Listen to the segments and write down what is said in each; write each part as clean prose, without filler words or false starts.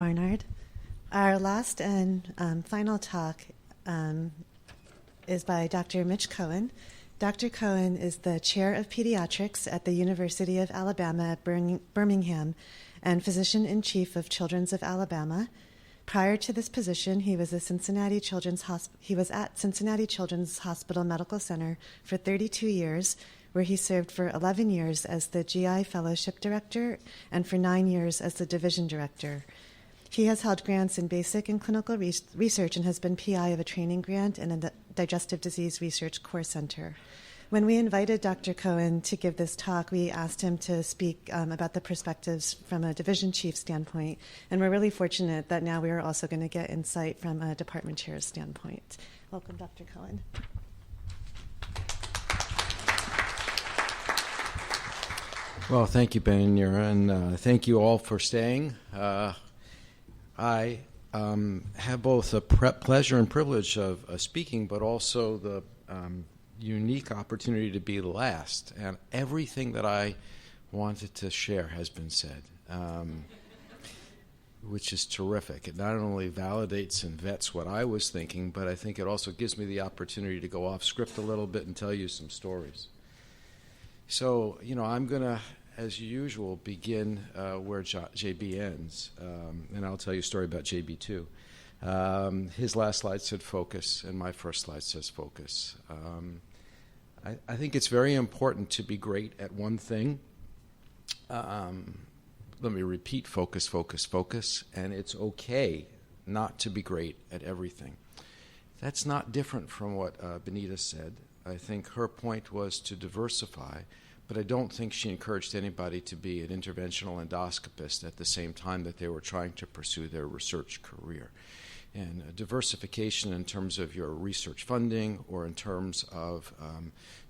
Barnard. Our last and final talk is by Dr. Mitch Cohen. Dr. Cohen is the chair of pediatrics at the University of Alabama at Birmingham and physician-in-chief of Children's of Alabama. Prior to this position, he was at Cincinnati Children's Hospital Medical Center for 32 years, where he served for 11 years as the GI Fellowship Director and for 9 years as the Division Director. He has held grants in basic and clinical research and has been PI of a training grant and a Digestive Disease Research Core Center. When we invited Dr. Cohen to give this talk, we asked him to speak about the perspectives from a division chief standpoint, and we're really fortunate that now we are also going to get insight from a department chair's standpoint. Welcome, Dr. Cohen. Well, thank you, Benira, and thank you all for staying. I have both the pleasure and privilege of speaking, but also the unique opportunity to be last. And everything that I wanted to share has been said, which is terrific. It not only validates and vets what I was thinking, but I think it also gives me the opportunity to go off script a little bit and tell you some stories. So, I'm going to, as usual, begin where JB ends, and I'll tell you a story about JB too. His last slide said focus, and my first slide says focus. I think it's very important to be great at one thing. Let me repeat, focus, focus, focus, and it's okay not to be great at everything. That's not different from what Benita said. I think her point was to diversify, but I don't think she encouraged anybody to be an interventional endoscopist at the same time that they were trying to pursue their research career. And diversification in terms of your research funding or in terms of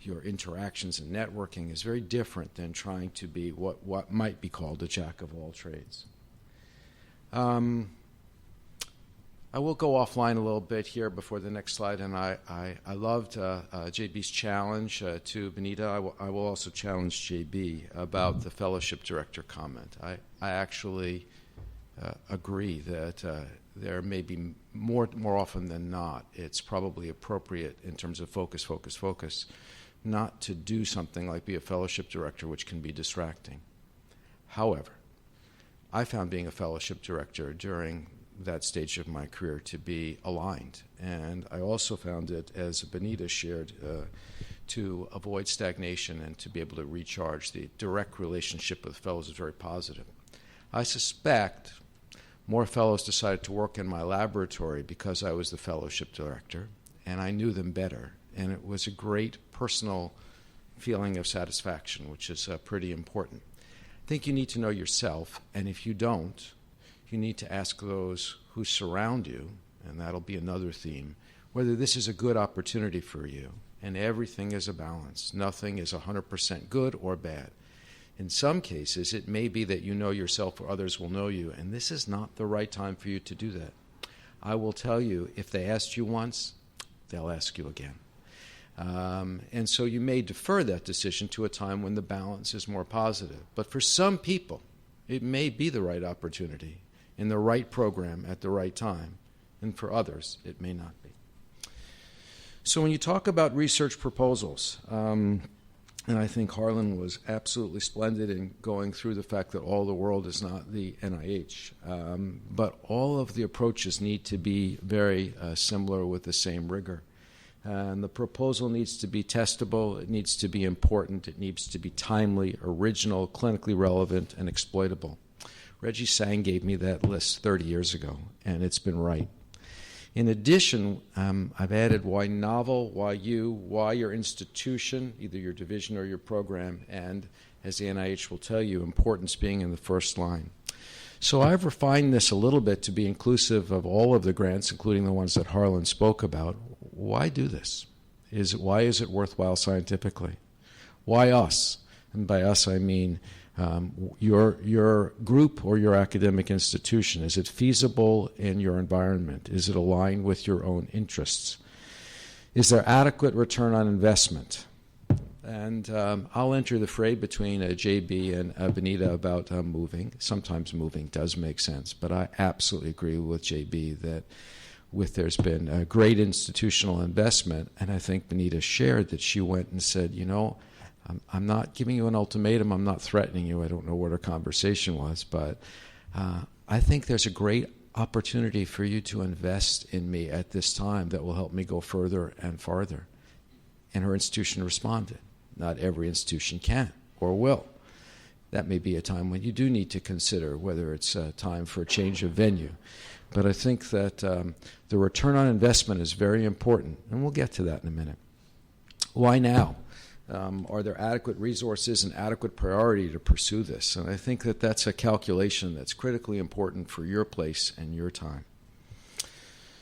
your interactions and networking is very different than trying to be what might be called a jack of all trades. I will go offline a little bit here before the next slide, and I loved JB's challenge to Benita. I will also challenge JB about the fellowship director comment. I actually agree that there may be more often than not, it's probably appropriate in terms of focus, focus, focus, not to do something like be a fellowship director, which can be distracting. However, I found being a fellowship director during that stage of my career to be aligned. And I also found it, as Benita shared, to avoid stagnation and to be able to recharge. The direct relationship with fellows is very positive. I suspect more fellows decided to work in my laboratory because I was the fellowship director, and I knew them better. And it was a great personal feeling of satisfaction, which is pretty important. I think you need to know yourself, and if you don't, you need to ask those who surround you, and that'll be another theme, whether this is a good opportunity for you. And everything is a balance. Nothing is 100% good or bad. In some cases, it may be that you know yourself or others will know you, and this is not the right time for you to do that. I will tell you, if they asked you once, they'll ask you again. And so you may defer that decision to a time when the balance is more positive. But for some people, it may be the right opportunity in the right program at the right time, and for others, it may not be. So when you talk about research proposals, and I think Harlan was absolutely splendid in going through the fact that all the world is not the NIH, but all of the approaches need to be very similar with the same rigor. And the proposal needs to be testable, it needs to be important, it needs to be timely, original, clinically relevant, and exploitable. Reggie Sang gave me that list 30 years ago, and it's been right. In addition, I've added why novel, why you, why your institution, either your division or your program, and as the NIH will tell you, importance being in the first line. So I've refined this a little bit to be inclusive of all of the grants, including the ones that Harlan spoke about. Why do this? Why is it worthwhile scientifically? Why us? And by us, I mean your group or your academic institution. Is it feasible in your environment? Is it aligned with your own interests? Is there adequate return on investment? And I'll enter the fray between JB and Benita about moving. Sometimes moving does make sense, but I absolutely agree with JB that there's been a great institutional investment, and I think Benita shared that she went and said, I'm not giving you an ultimatum, I'm not threatening you, I don't know what our conversation was, but I think there's a great opportunity for you to invest in me at this time that will help me go further and farther. And her institution responded. Not every institution can or will. That may be a time when you do need to consider whether it's time for a change of venue. But I think that the return on investment is very important, and we'll get to that in a minute. Why now? Are there adequate resources and adequate priority to pursue this? And I think that that's a calculation that's critically important for your place and your time.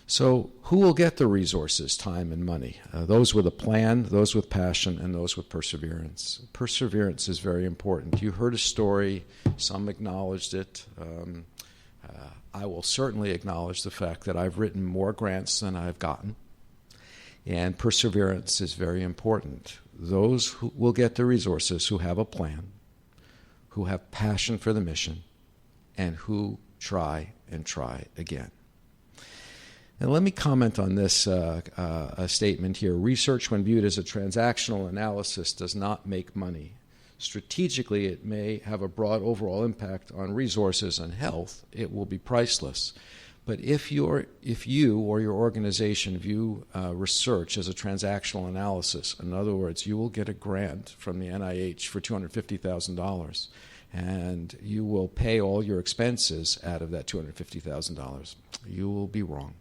So who will get the resources, time, and money? Those with a plan, those with passion, and those with perseverance. Perseverance is very important. You heard a story. Some acknowledged it. I will certainly acknowledge the fact that I've written more grants than I've gotten. And perseverance is very important. Those who will get the resources who have a plan, who have passion for the mission, and who try and try again. And let me comment on this statement here. Research, when viewed as a transactional analysis, does not make money. Strategically, it may have a broad overall impact on resources and health. It will be priceless. But if you or your organization view research as a transactional analysis, in other words, you will get a grant from the NIH for $250,000, and you will pay all your expenses out of that $250,000, you will be wrong.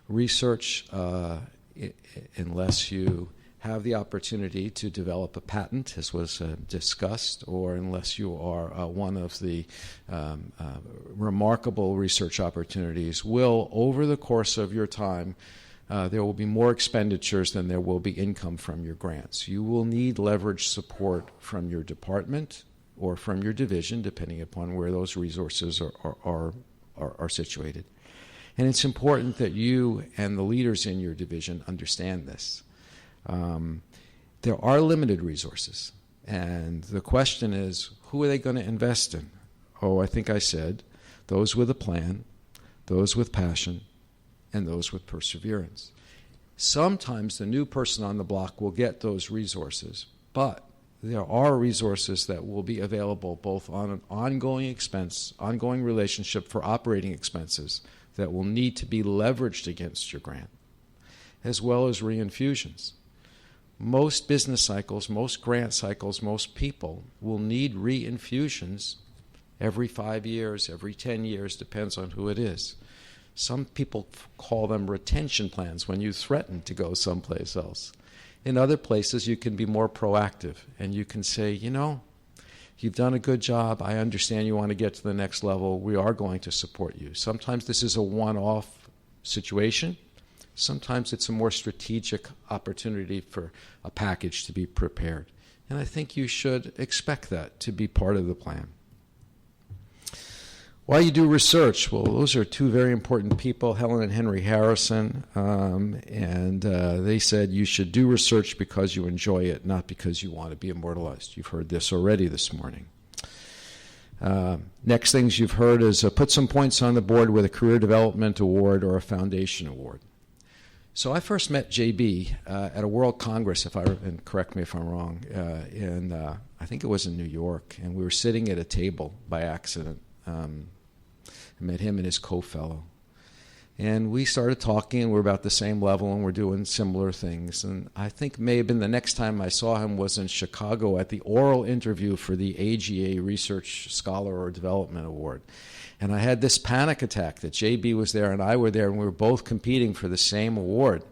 Research, unless you have the opportunity to develop a patent, as was discussed, or unless you are one of the remarkable research opportunities, will, over the course of your time, there will be more expenditures than there will be income from your grants. You will need leverage support from your department or from your division, depending upon where those resources are situated. And it's important that you and the leaders in your division understand this. There are limited resources, and the question is, who are they going to invest in? Oh, I think I said, those with a plan, those with passion, and those with perseverance. Sometimes the new person on the block will get those resources, but there are resources that will be available both on an ongoing relationship for operating expenses that will need to be leveraged against your grant, as well as reinfusions. Most business cycles, most grant cycles, most people will need reinfusions every 5 years, every 10 years, depends on who it is. Some people call them retention plans when you threaten to go someplace else. In other places, you can be more proactive, and you can say, you've done a good job. I understand you want to get to the next level. We are going to support you. Sometimes this is a one-off situation. Sometimes it's a more strategic opportunity for a package to be prepared. And I think you should expect that to be part of the plan. Why you do research? Well, those are two very important people, Helen and Henry Harrison, and they said you should do research because you enjoy it, not because you want to be immortalized. You've heard this already this morning. Next things you've heard is put some points on the board with a career development award or a foundation award. So I first met JB at a World Congress, and correct me if I'm wrong, I think it was in New York, and we were sitting at a table by accident. I met him and his co-fellow. And we started talking, and we're about the same level, and we're doing similar things. And I think maybe the next time I saw him was in Chicago at the oral interview for the AGA Research Scholar or Development Award. And I had this panic attack that JB was there and I were there, and we were both competing for the same award.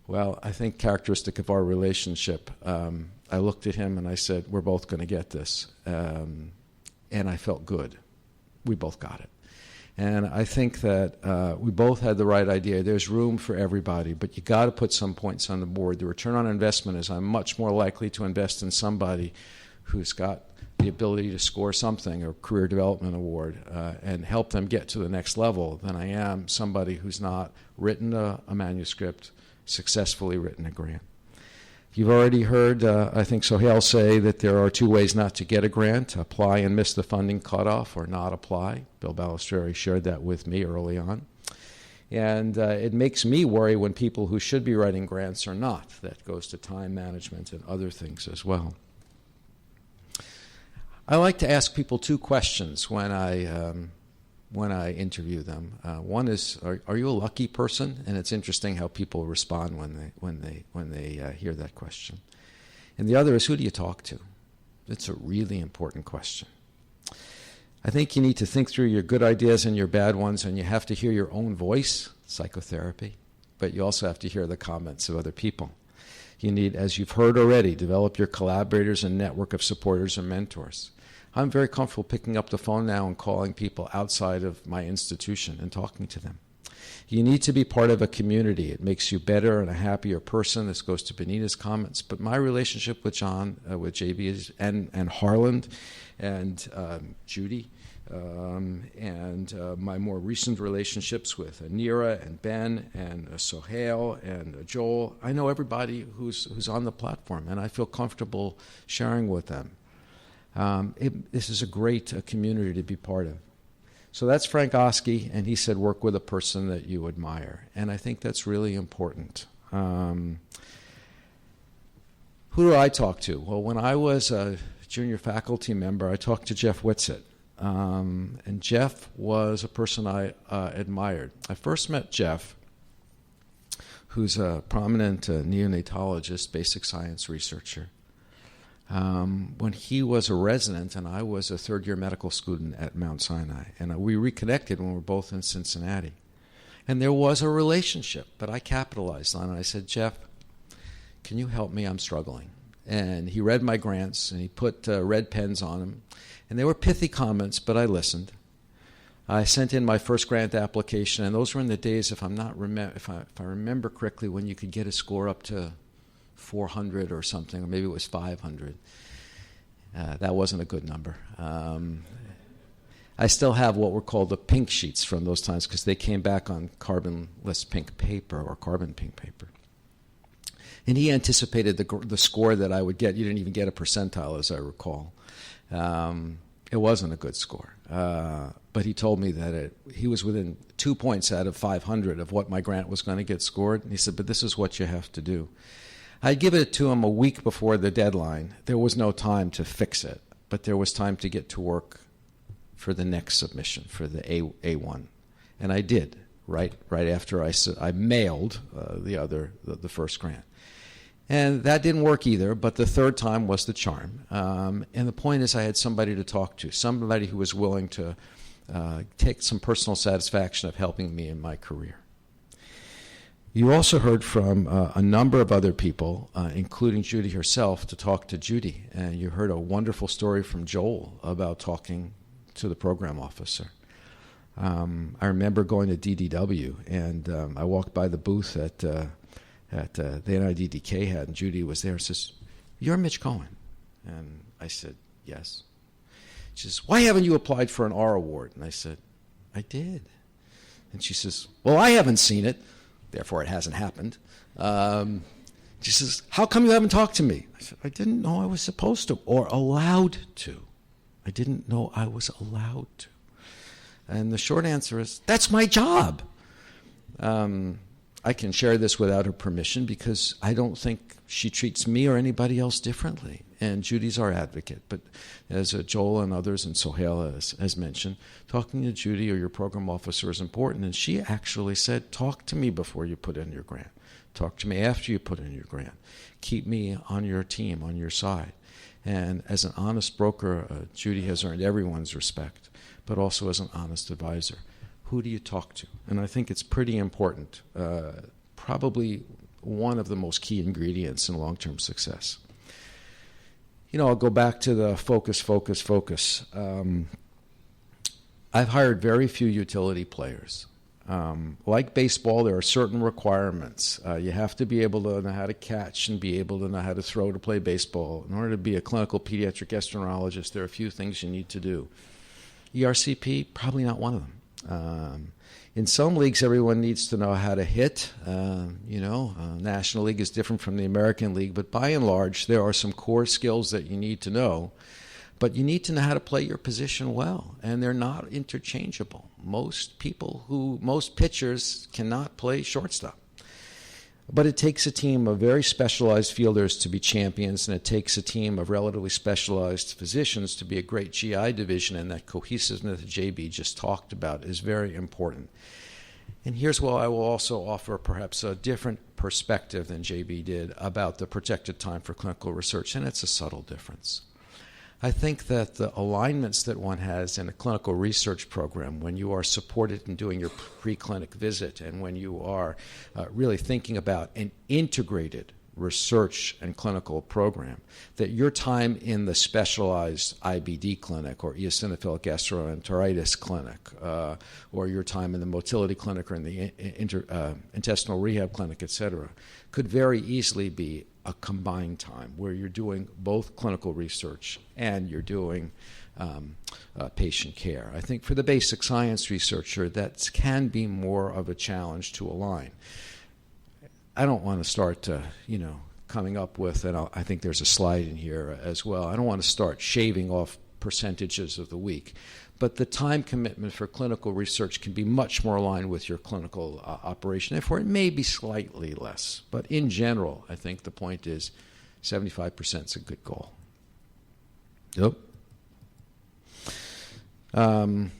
Well, I think characteristic of our relationship, I looked at him and I said, we're both going to get this. And I felt good. We both got it. And I think that we both had the right idea. There's room for everybody, but you got to put some points on the board. The return on investment is I'm much more likely to invest in somebody who's got the ability to score something, or career development award, and help them get to the next level than I am somebody who's not written a manuscript, successfully written a grant. You've already heard, I think Sohail say that there are two ways not to get a grant: apply and miss the funding cutoff, or not apply. Bill Balistreri shared that with me early on. And it makes me worry when people who should be writing grants are not. That goes to time management and other things as well. I like to ask people two questions when I interview them. One is, are you a lucky person? And it's interesting how people respond when they hear that question. And the other is, who do you talk to? It's a really important question. I think you need to think through your good ideas and your bad ones, and you have to hear your own voice, psychotherapy, but you also have to hear the comments of other people. You need, as you've heard already, develop your collaborators and network of supporters and mentors. I'm very comfortable picking up the phone now and calling people outside of my institution and talking to them. You need to be part of a community. It makes you better and a happier person. This goes to Benita's comments. But my relationship with John, with JB, and Harland, and Judy, and my more recent relationships with Anira and Ben and Sohail and Joel. I know everybody who's on the platform, and I feel comfortable sharing with them. This is a great community to be part of. So that's Frank Oski, and he said work with a person that you admire. And I think that's really important. Who do I talk to? Well, when I was a junior faculty member, I talked to Jeff Whitsitt. And Jeff was a person I admired. I first met Jeff, who's a prominent neonatologist, basic science researcher, when he was a resident and I was a third-year medical student at Mount Sinai. And we reconnected when we were both in Cincinnati. And there was a relationship, but I capitalized on it. I said, Jeff, can you help me? I'm struggling. And he read my grants, and he put red pens on them. And they were pithy comments, but I listened. I sent in my first grant application, and those were in the days, if I remember correctly, when you could get a score up to 400 or something, or maybe it was 500. That wasn't a good number. I still have what were called the pink sheets from those times because they came back on carbonless pink paper or carbon pink paper. And he anticipated the score that I would get. You didn't even get a percentile, as I recall. It wasn't a good score. But he told me that he was within 2 points out of 500 of what my grant was going to get scored. And he said, but this is what you have to do. I'd given it to him a week before the deadline. There was no time to fix it, but there was time to get to work for the next submission, for the A1. And I did, right after I mailed the first grant. And that didn't work either, but the third time was the charm. And the point is I had somebody to talk to, somebody who was willing to take some personal satisfaction of helping me in my career. You also heard from a number of other people, including Judy herself, to talk to Judy. And you heard a wonderful story from Joel about talking to the program officer. I remember going to DDW, and I walked by the booth that the NIDDK had, and Judy was there and says, "You're Mitch Cohen." And I said, "Yes." She says, "Why haven't you applied for an R award?" And I said, "I did." And she says, "Well, I haven't seen it, therefore it hasn't happened." She says, "How come you haven't talked to me?" I said, "I didn't know I was supposed to or allowed to. I didn't know I was allowed to." And the short answer is, that's my job. I can share this without her permission because I don't think she treats me or anybody else differently. And Judy's our advocate. But as Joel and others and Sohail has mentioned, talking to Judy or your program officer is important. And she actually said, talk to me before you put in your grant. Talk to me after you put in your grant. Keep me on your team, on your side. And as an honest broker, Judy has earned everyone's respect, but also as an honest advisor. Who do you talk to? And I think it's pretty important, probably one of the most key ingredients in long-term success. You know, I'll go back to the focus. I've hired very few utility players. Like baseball, there are certain requirements. You have to be able to know how to catch and be able to know how to throw to play baseball. In order to be a clinical pediatric gastroenterologist, there are a few things you need to do. ERCP, probably not one of them. In some leagues, everyone needs to know how to hit. National League is different from the American League, but by and large, there are some core skills that you need to know. But you need to know how to play your position well, and they're not interchangeable. Most pitchers cannot play shortstop. But it takes a team of very specialized fielders to be champions, and it takes a team of relatively specialized physicians to be a great GI division, and that cohesiveness that JB just talked about is very important. And here's where I will also offer perhaps a different perspective than JB did about the protected time for clinical research, and it's a subtle difference. I think that the alignments that one has in a clinical research program, when you are supported in doing your preclinic visit and when you are really thinking about an integrated research and clinical program, that your time in the specialized IBD clinic or eosinophilic gastroenteritis clinic or your time in the motility clinic or in the intestinal rehab clinic, et cetera, could very easily be a combined time where you're doing both clinical research and you're doing patient care. I think for the basic science researcher, that can be more of a challenge to align. I don't want to start, coming up with, and I think there's a slide in here as well, I don't want to start shaving off percentages of the week. But the time commitment for clinical research can be much more aligned with your clinical operation. Therefore, it may be slightly less. But in general, I think the point is 75% is a good goal. Yep. So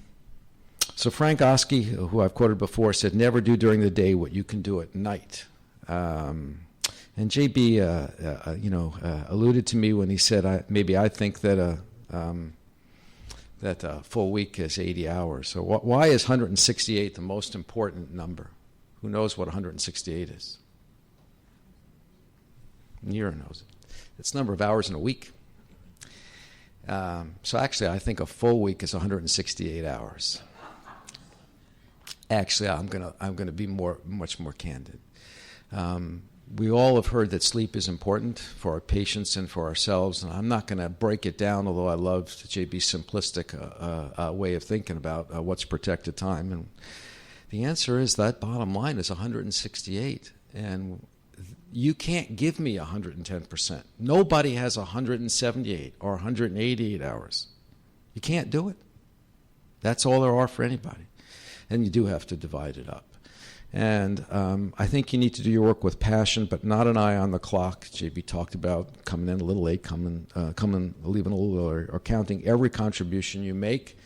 Frank Oski, who I've quoted before, said, never do during the day what you can do at night. And JB, alluded to me when he said, I think that a full week is 80 hours. So why is 168 the most important number? Who knows what 168 is? Nira knows it. It's the number of hours in a week. So actually, I think a full week is 168 hours. Actually, I'm gonna be much more candid. We all have heard that sleep is important for our patients and for ourselves, and I'm not going to break it down, although I love JB's simplistic way of thinking about what's protected time. And the answer is that bottom line is 168, and you can't give me 110%. Nobody has 178 or 188 hours. You can't do it. That's all there are for anybody. And you do have to divide it up. And I think you need to do your work with passion, but not an eye on the clock. JB talked about coming in a little late, coming, leaving a little, or counting every contribution you make.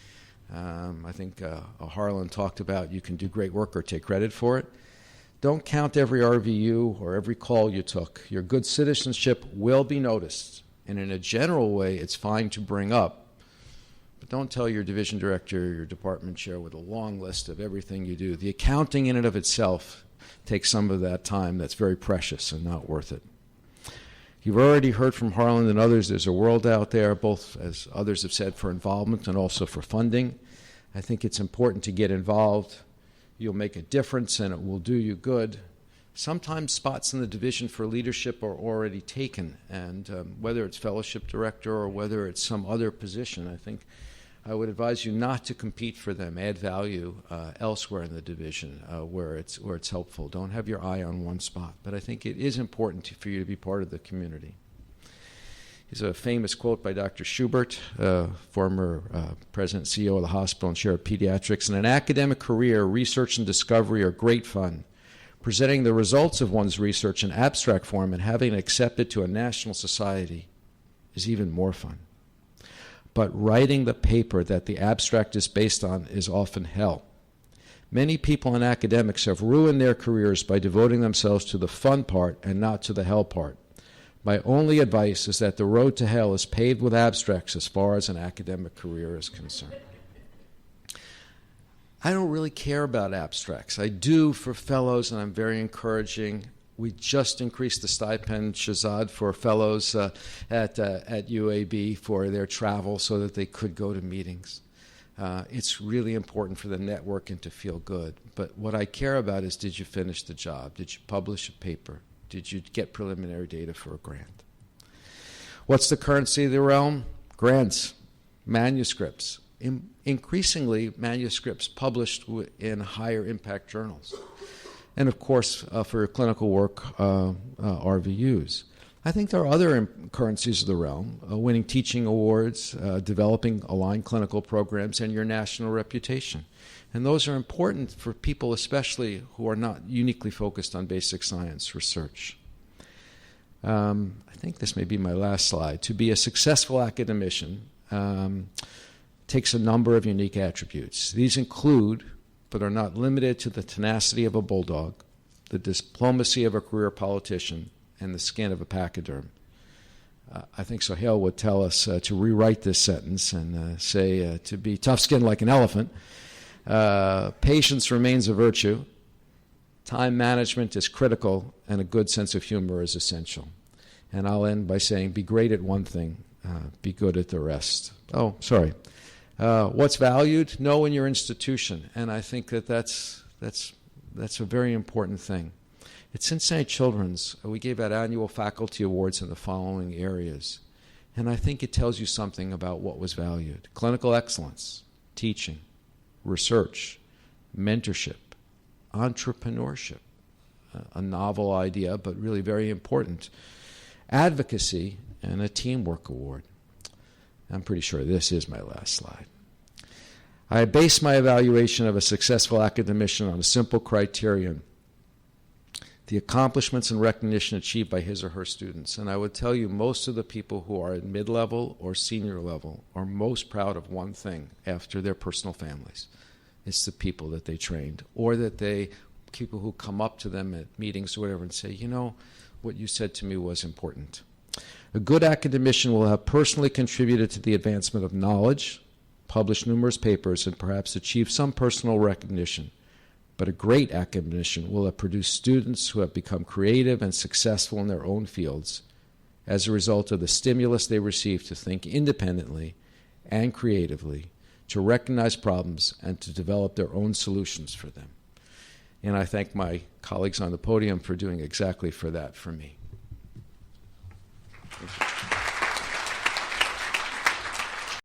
I think Harlan talked about you can do great work or take credit for it. Don't count every RVU or every call you took. Your good citizenship will be noticed. And in a general way, it's fine to bring up. But don't tell your division director or your department chair with a long list of everything you do. The accounting in and of itself takes some of that time that's very precious and not worth it. You've already heard from Harlan and others. There's a world out there, both, as others have said, for involvement and also for funding. I think it's important to get involved. You'll make a difference and it will do you good. Sometimes spots in the division for leadership are already taken, and whether it's fellowship director or whether it's some other position, I think I would advise you not to compete for them. Add value elsewhere in the division where it's helpful. Don't have your eye on one spot. But I think it is important for you to be part of the community. Here's a famous quote by Dr. Schubert, former president and CEO of the hospital and chair of pediatrics. In an academic career, research and discovery are great fun. Presenting the results of one's research in abstract form and having it accepted to a national society is even more fun. But writing the paper that the abstract is based on is often hell. Many people and academics have ruined their careers by devoting themselves to the fun part and not to the hell part. My only advice is that the road to hell is paved with abstracts as far as an academic career is concerned. I don't really care about abstracts. I do for fellows, and I'm very encouraging. We just increased the stipend, Shazad, for fellows at UAB for their travel so that they could go to meetings. It's really important for the network and to feel good. But what I care about is, did you finish the job? Did you publish a paper? Did you get preliminary data for a grant? What's the currency of the realm? Grants, manuscripts. increasingly manuscripts published in higher impact journals. And of course, for clinical work, RVUs. I think there are other currencies of the realm, winning teaching awards, developing aligned clinical programs, and your national reputation. And those are important for people especially who are not uniquely focused on basic science research. I think this may be my last slide. To be a successful academician takes a number of unique attributes. These include, but are not limited to, the tenacity of a bulldog, the diplomacy of a career politician, and the skin of a pachyderm. I think Sohail would tell us to rewrite this sentence and say to be tough-skinned like an elephant. Patience remains a virtue. Time management is critical, and a good sense of humor is essential. And I'll end by saying, be great at one thing, be good at the rest. Oh, sorry. What's valued? Know in your institution. And I think that's a very important thing. At Cincinnati Children's, we gave out annual faculty awards in the following areas. And I think it tells you something about what was valued. Clinical excellence, teaching, research, mentorship, entrepreneurship, a novel idea, but really very important, advocacy, and a teamwork award. I'm pretty sure this is my last slide. I base my evaluation of a successful academician on a simple criterion: the accomplishments and recognition achieved by his or her students. And I would tell you, most of the people who are at mid-level or senior level are most proud of one thing after their personal families. It's the people that they trained, or that people who come up to them at meetings or whatever and say, you know, what you said to me was important. A good academician will have personally contributed to the advancement of knowledge, published numerous papers, and perhaps achieved some personal recognition. But a great academician will have produced students who have become creative and successful in their own fields as a result of the stimulus they received to think independently and creatively, to recognize problems, and to develop their own solutions for them. And I thank my colleagues on the podium for doing exactly for that for me. Thank you.